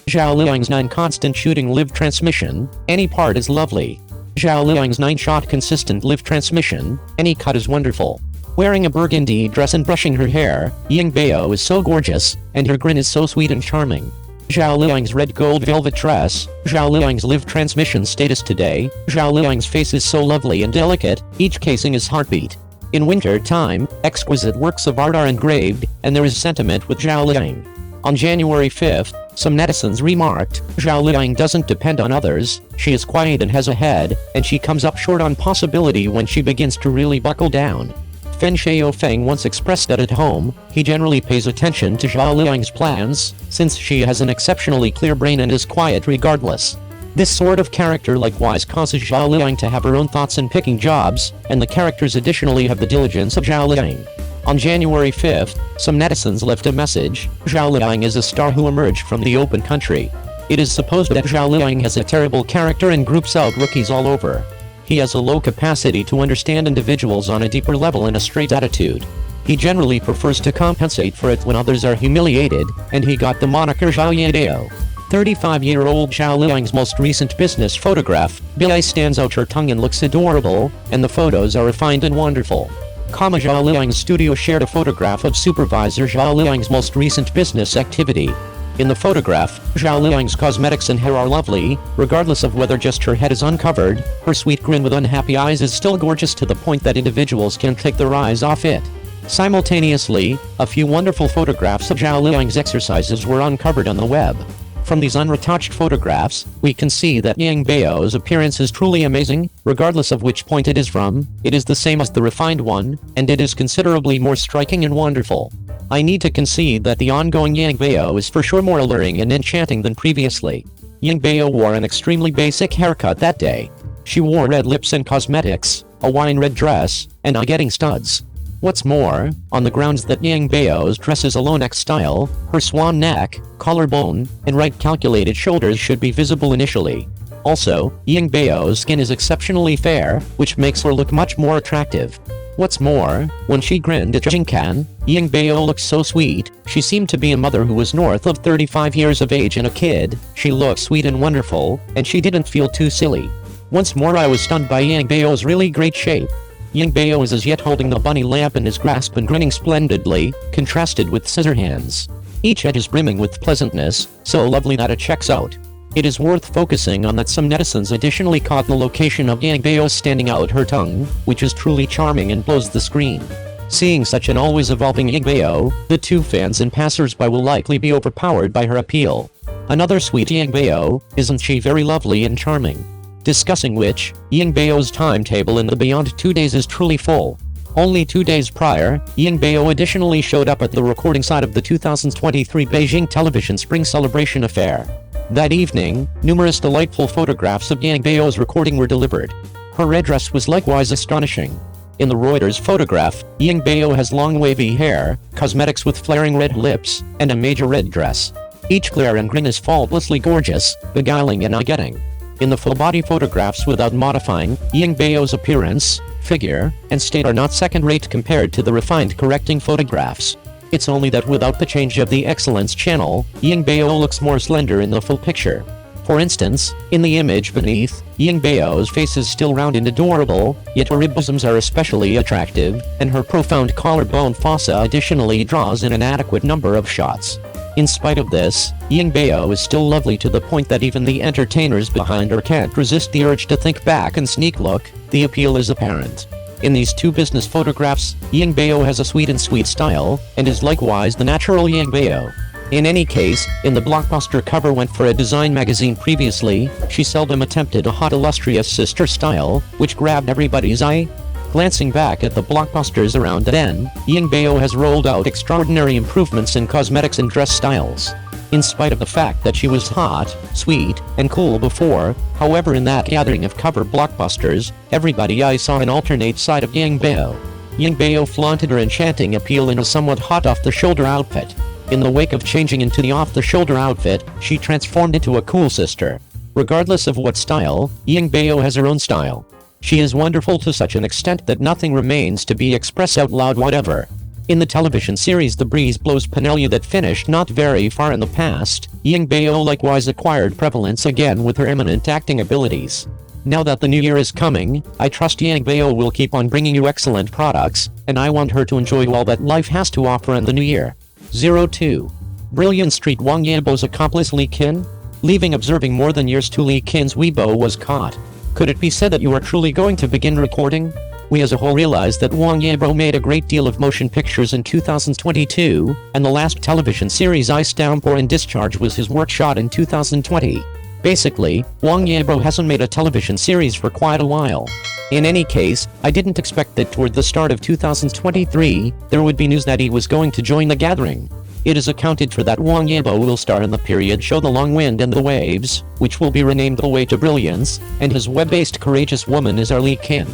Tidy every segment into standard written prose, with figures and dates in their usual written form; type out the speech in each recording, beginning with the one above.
Zhao Liying's 9 constant shooting live transmission, any part is lovely. Zhao Liying's 9-shot consistent live transmission, any cut is wonderful. Wearing a burgundy dress and brushing her hair, Ying Bao is so gorgeous, and her grin is so sweet and charming. Zhao Liying's red gold velvet dress, Zhao Liying's live transmission status today, Zhao Liying's face is so lovely and delicate, each casing is heartbeat. In winter time, exquisite works of art are engraved, and there is sentiment with Zhao Liying. On January 5th, some netizens remarked, Zhao Liying doesn't depend on others, she is quiet and has a head, and she comes up short on possibility when she begins to really buckle down. Fen Xiaofeng once expressed that at home, he generally pays attention to Zhao Liying's plans, since she has an exceptionally clear brain and is quiet regardless. This sort of character likewise causes Zhao Liying to have her own thoughts in picking jobs, and the characters additionally have the diligence of Zhao Liying. On January 5th, some netizens left a message, Zhao Liying is a star who emerged from the open country. It is supposed that Zhao Liying has a terrible character and groups out rookies all over. He has a low capacity to understand individuals on a deeper level and a straight attitude. He generally prefers to compensate for it when others are humiliated, and he got the moniker Zhao Yibo. 35-year-old Zhao Liying's most recent business photograph, Billy stands out her tongue and looks adorable, and the photos are refined and wonderful. Zhao Liying's studio shared a photograph of Supervisor Zhao Liying's most recent business activity. In the photograph, Zhao Liying's cosmetics and hair are lovely, regardless of whether just her head is uncovered, her sweet grin with unhappy eyes is still gorgeous to the point that individuals can take their eyes off it. Simultaneously, a few wonderful photographs of Zhao Liying's exercises were uncovered on the web. From these unretouched photographs, we can see that Ying Bao's appearance is truly amazing, regardless of which point it is from, it is the same as the refined one, and it is considerably more striking and wonderful. I need to concede that the ongoing Ying Bao is for sure more alluring and enchanting than previously. Ying Bao wore an extremely basic haircut that day. She wore red lips and cosmetics, a wine red dress, and eye-getting studs. What's more, on the grounds that Ying Bao's dress is a low-neck style, her swan neck, collarbone, and right calculated shoulders should be visible initially. Also, Ying Bao's skin is exceptionally fair, which makes her look much more attractive. What's more, when she grinned at Jingkan, Ying Bao looked so sweet, she seemed to be a mother who was north of 35 years of age and a kid, she looked sweet and wonderful, and she didn't feel too silly. Once more I was stunned by Ying Bao's really great shape. Ying Bao is as yet holding the bunny lamp in his grasp and grinning splendidly, contrasted with scissor hands. Each edge is brimming with pleasantness, so lovely that it checks out. It is worth focusing on that some netizens additionally caught the location of Ying Bao standing out her tongue, which is truly charming and blows the screen. Seeing such an always evolving Ying Bao, the two fans and passers-by will likely be overpowered by her appeal. Another sweet Ying Bao, isn't she very lovely and charming? Discussing which, Ying Bao's timetable in the Beyond 2 days is truly full. Only 2 days prior, Ying Bao additionally showed up at the recording site of the 2023 Beijing Television Spring Celebration Affair. That evening, numerous delightful photographs of Ying Bao's recording were delivered. Her red dress was likewise astonishing. In the Reuters photograph, Ying Bao has long wavy hair, cosmetics with flaring red lips, and a major red dress. Each glare and grin is faultlessly gorgeous, beguiling and eye-getting. In the full-body photographs without modifying, Ying Bao's appearance, figure, and state are not second-rate compared to the refined correcting photographs. It's only that without the change of the Excellence channel, Ying Bao looks more slender in the full picture. For instance, in the image beneath, Ying Bao's face is still round and adorable, yet her rib bosoms are especially attractive, and her profound collarbone fossa additionally draws in an adequate number of shots. In spite of this, Ying Bao is still lovely to the point that even the entertainers behind her can't resist the urge to think back and sneak look. The appeal is apparent. In these two business photographs, Ying Bao has a sweet style, and is likewise the natural Ying Bao. In any case, in the blockbuster cover went for a design magazine previously, she seldom attempted a hot illustrious sister style, which grabbed everybody's eye. Glancing back at the blockbusters around then, Ying Bao has rolled out extraordinary improvements in cosmetics and dress styles. In spite of the fact that she was hot, sweet, and cool before, however in that gathering of cover blockbusters, everybody I saw an alternate side of Ying Bao. Ying Bao flaunted her enchanting appeal in a somewhat hot off-the-shoulder outfit. In the wake of changing into the off-the-shoulder outfit, she transformed into a cool sister. Regardless of what style, Ying Bao has her own style. She is wonderful to such an extent that nothing remains to be expressed out loud whatever. In the television series The Breeze Blows Penelia that finished not very far in the past, Ying Bao likewise acquired prevalence again with her eminent acting abilities. Now that the new year is coming, I trust Ying Bao will keep on bringing you excellent products, and I want her to enjoy all that life has to offer in the new year. 02. Brilliant Street Wang Yibo's accomplice Li Qin? Leaving observing more than years to Li Qin's Weibo was caught. Could it be said that you are truly going to begin recording? We as a whole realize that Wang Yibo made a great deal of motion pictures in 2022, and the last television series Ice Downpour and Discharge was his work shot in 2020. Basically, Wang Yibo hasn't made a television series for quite a while. In any case, I didn't expect that toward the start of 2023, there would be news that he was going to join the gathering. It is accounted for that Wang Yibo will star in the period show The Long Wind and the Waves, which will be renamed The Way to Brilliance, and his web-based courageous woman is our Li Qin.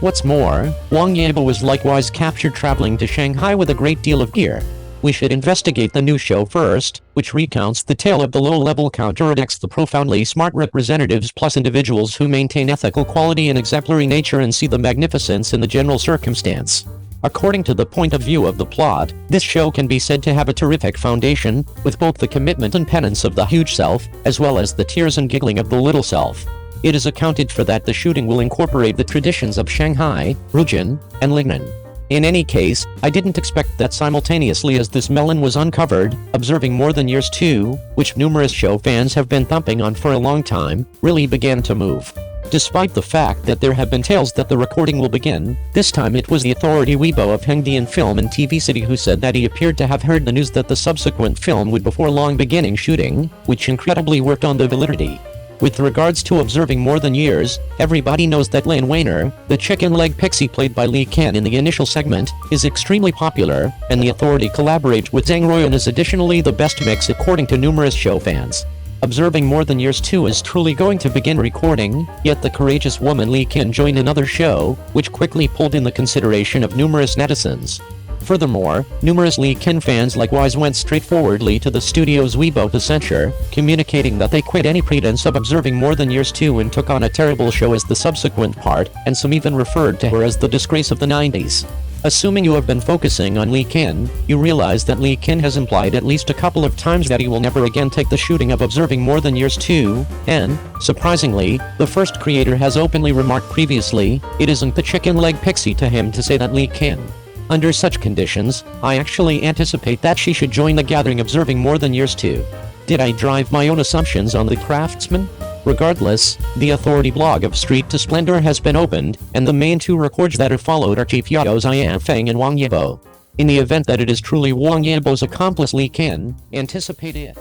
What's more, Wang Yibo was likewise captured traveling to Shanghai with a great deal of gear. We should investigate the new show first, which recounts the tale of the low-level counterattacks the profoundly smart representatives plus individuals who maintain ethical quality and exemplary nature and see the magnificence in the general circumstance. According to the point of view of the plot, this show can be said to have a terrific foundation, with both the commitment and penance of the huge self, as well as the tears and giggling of the little self. It is accounted for that the shooting will incorporate the traditions of Shanghai, Rujin, and Lingnan. In any case, I didn't expect that simultaneously as this melon was uncovered, observing more than years 2, which numerous show fans have been thumping on for a long time, really began to move. Despite the fact that there have been tales that the recording will begin, this time it was the authority Weibo of Hengdian Film and TV City who said that he appeared to have heard the news that the subsequent film would before long beginning shooting, which incredibly worked on the validity. With regards to observing more than years, everybody knows that Lin Weiner, the chicken leg pixie played by Li Qin in the initial segment, is extremely popular, and the authority collaborates with Zhang Ruiyan is additionally the best mix according to numerous show fans. Observing more than years 2 is truly going to begin recording, yet the courageous woman Li Qin joined another show, which quickly pulled in the consideration of numerous netizens. Furthermore, numerous Li Qin fans likewise went straightforwardly to the studio's Weibo to censure, communicating that they quit any pretense of observing more than years 2 and took on a terrible show as the subsequent part, and some even referred to her as the disgrace of the 90s. Assuming you have been focusing on Li Qin, you realize that Li Qin has implied at least a couple of times that he will never again take the shooting of observing more than years 2, and, surprisingly, the first creator has openly remarked previously, it isn't the chicken leg pixie to him to say that Li Qin. Under such conditions, I actually anticipate that she should join the gathering observing more than years 2. Did I drive my own assumptions on the craftsman? Regardless, the authority blog of Street to Splendor has been opened, and the main 2 records that are followed are Chief Yao's Ian Feng and Wang Yibo. In the event that it is truly Wang Yibo's accomplice Li Qin, anticipate it.